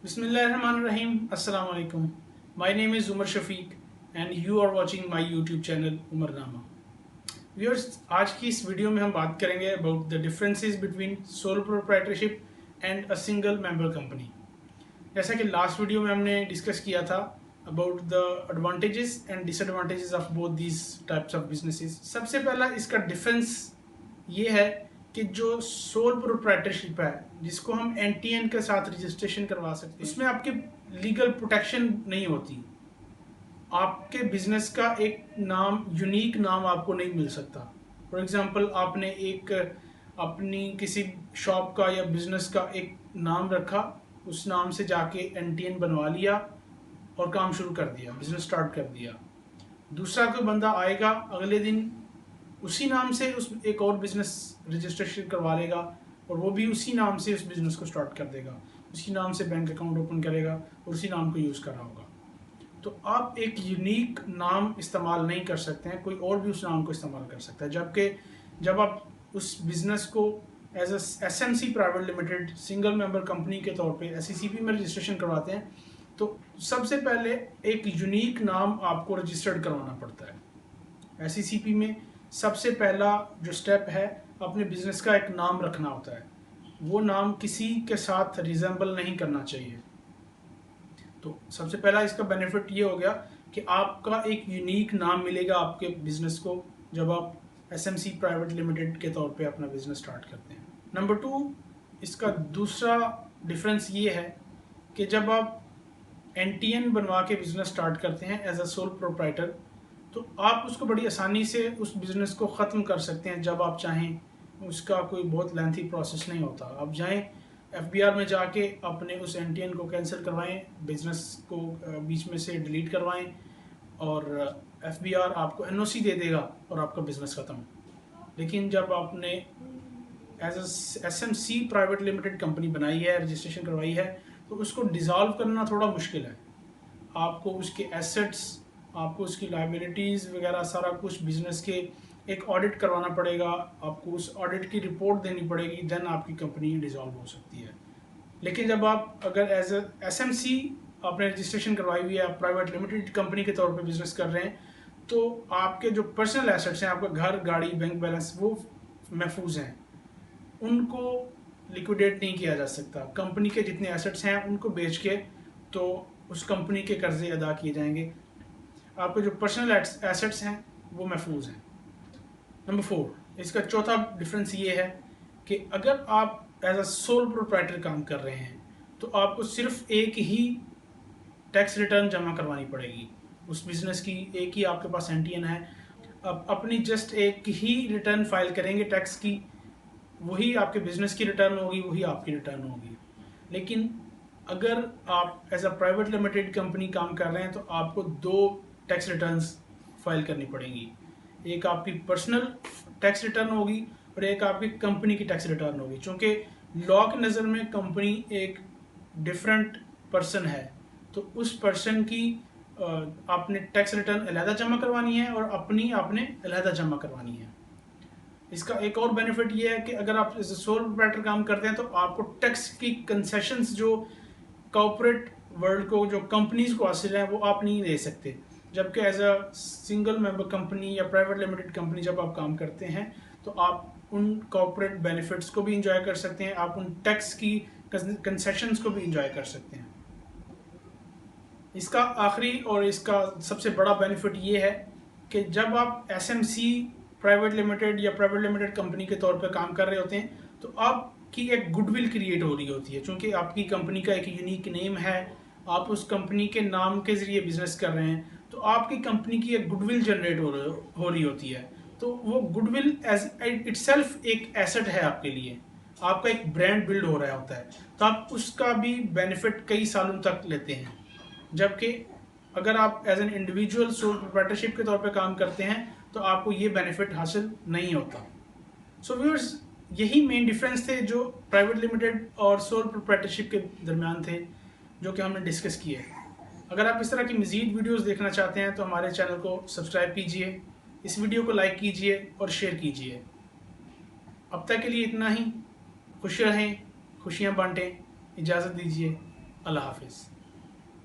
Bismillahirrahmanirrahim. Assalamu alaikum. My name is Umar Shafiq and you are watching my YouTube channel Umar Nama. Viewers, आज की इस video में हम बात करेंगे about the differences between sole proprietorship and a single member company. जैसा कि last video में हमने डिस्कस किया था about the advantages and disadvantages of both these types of businesses. सबसे पहला इसका डिफरेंस ये है कि जो सोल प्रोप्राइटरशिप है जिसको हम एनटीएन के साथ रजिस्ट्रेशन करवा सकते हैं, उसमें आपकी लीगल प्रोटेक्शन नहीं होती। आपके बिजनेस का एक नाम, यूनिक नाम आपको नहीं मिल सकता। फॉर एग्जांपल, आपने एक अपनी किसी शॉप का या बिजनेस का एक नाम रखा, उस नाम से जाके एनटीएन बनवा लिया और काम शुरू कर दिया, बिजनेस स्टार्ट कर दिया। दूसरा कोई बंदा आएगा, अगले दिन उसी नाम से उस एक और बिजनेस रजिस्ट्रेशन करवा लेगा और वो भी उसी नाम से उस बिजनेस को स्टार्ट कर देगा, उसी नाम से बैंक अकाउंट ओपन करेगा और उसी नाम को यूज़ कर रहा होगा। तो आप एक यूनिक नाम इस्तेमाल नहीं कर सकते हैं, कोई और भी उस नाम को इस्तेमाल कर सकता है। जबकि जब आप उस बिज़नेस को as SMC private limited single member company के तौर पे एसईसीपी में रजिस्ट्रेशन करवाते हैं, तो सबसे पहले एक यूनिक नाम आपको रजिस्टर्ड करवाना पड़ता है। एसईसीपी में सबसे पहला जो स्टेप है, अपने बिजनेस का एक नाम रखना होता है। वो नाम किसी के साथ रिजेंबल नहीं करना चाहिए। तो सबसे पहला इसका बेनिफिट ये हो गया कि आपका एक यूनिक नाम मिलेगा आपके बिजनेस को जब आप एसएमसी प्राइवेट लिमिटेड के तौर पे अपना बिजनेस स्टार्ट करते हैं। नंबर 2, इसका दूसरा डिफरेंस ये है कि जब आप एनटीएन बनवा के बिजनेस स्टार्ट करते हैं एज अ सोल प्रोप्राइटर, तो आप उसको बड़ी आसानी से उस बिज़नेस को ख़त्म कर सकते हैं जब आप चाहें। उसका कोई बहुत लेंथी प्रोसेस नहीं होता। आप जाएं एफबीआर में जाके अपने उस एनटीएन को कैंसिल करवाएं, बिज़नेस को बीच में से डिलीट करवाएं और एफबीआर आपको एनओसी दे देगा और आपका बिज़नेस ख़त्म। लेकिन जब आपने as SMC private limited company बनाई है, रजिस्ट्रेशन करवाई है, तो उसको डिज़ोल्व करना थोड़ा मुश्किल है। आपको उसके एसेट्स, आपको उसकी लाइबिलिटीज़ वगैरह सारा कुछ बिजनेस के एक ऑडिट करवाना पड़ेगा, आपको उस ऑडिट की रिपोर्ट देनी पड़ेगी, देन आपकी कंपनी डिज़ोल्व हो सकती है। लेकिन जब आप अगर एज एसएमसी आपने रजिस्ट्रेशन करवाई हुई है, आप प्राइवेट लिमिटेड कंपनी के तौर पे बिजनेस कर रहे हैं, तो आपके जो पर्सनल एसेट्स हैं, आपका घर, गाड़ी, बैंक बैलेंस, वो महफूज हैं। उनको लिक्विडेट नहीं किया जा सकता। कंपनी के जितने एसेट्स हैं उनको बेच के तो उस कंपनी के कर्जे अदा किए जाएंगे। आपके जो पर्सनल एसेट्स हैं वो महफूज हैं। नंबर 4, इसका चौथा डिफरेंस ये है कि अगर आप एज अ सोल प्रोप्राइटर काम कर रहे हैं तो आपको सिर्फ एक ही टैक्स रिटर्न जमा करवानी पड़ेगी। उस बिज़नेस की एक ही आपके पास एनटीएन है, आप अपनी जस्ट एक ही रिटर्न फाइल करेंगे टैक्स की, वही आपके बिज़नेस की रिटर्न होगी, वही आपकी रिटर्न होगी। लेकिन अगर आप as a private limited company काम कर रहे हैं तो आपको 2 टैक्स रिटर्न्स फाइल करनी पड़ेंगी। एक आपकी पर्सनल टैक्स रिटर्न होगी और एक आपकी कंपनी की टैक्स रिटर्न होगी। चूँकि लॉ की नज़र में कंपनी एक डिफरेंट पर्सन है, तो उस पर्सन की आपने टैक्स रिटर्न अलहदा जमा करवानी है और अपनी आपने अलहदा जमा करवानी है। इसका एक और बेनिफिट ये है कि अगर आप एज ए सोल प्रोप्राइटर काम करते हैं तो आपको टैक्स की कंसेशंस जो कॉर्पोरेट वर्ल्ड को, जो कंपनीज को हासिल हैं, वो आप नहीं दे सकते। जबकि as a single member company या प्राइवेट लिमिटेड कंपनी जब आप काम करते हैं तो आप उन कॉर्पोरेट बेनिफिट्स को भी इंजॉय कर सकते हैं, आप उन टैक्स की कंसेशंस को भी इंजॉय कर सकते हैं। इसका आखिरी और इसका सबसे बड़ा बेनिफिट ये है कि जब आप एसएमसी प्राइवेट लिमिटेड या प्राइवेट लिमिटेड कंपनी के तौर पर काम कर रहे होते हैं तो आपकी एक गुडविल क्रिएट हो रही होती है। चूँकि आपकी कंपनी का एक यूनिक नेम है, आप उस कंपनी के नाम के ज़रिए बिजनेस कर रहे हैं, तो आपकी कंपनी की एक गुडविल जनरेट हो रही होती है। तो वो गुडविल एज इटसेल्फ एक एसेट है आपके लिए, आपका एक ब्रांड बिल्ड हो रहा होता है, तो आप उसका भी बेनिफिट कई सालों तक लेते हैं। जबकि अगर आप as an individual sole proprietorship के तौर पे काम करते हैं तो आपको ये बेनिफिट हासिल नहीं होता। सो व्यूअर्स, यही मेन डिफरेंस थे जो प्राइवेट लिमिटेड और सोल प्रोप्राइटरशिप के दरमियान थे, जो कि हमने डिस्कस किए। अगर आप इस तरह की मज़ीद वीडियोस देखना चाहते हैं तो हमारे चैनल को सब्सक्राइब कीजिए, इस वीडियो को लाइक कीजिए और शेयर कीजिए। अब तक के लिए इतना ही। खुश रहें, खुशियाँ बांटें। इजाज़त दीजिए। اللہ حافظ.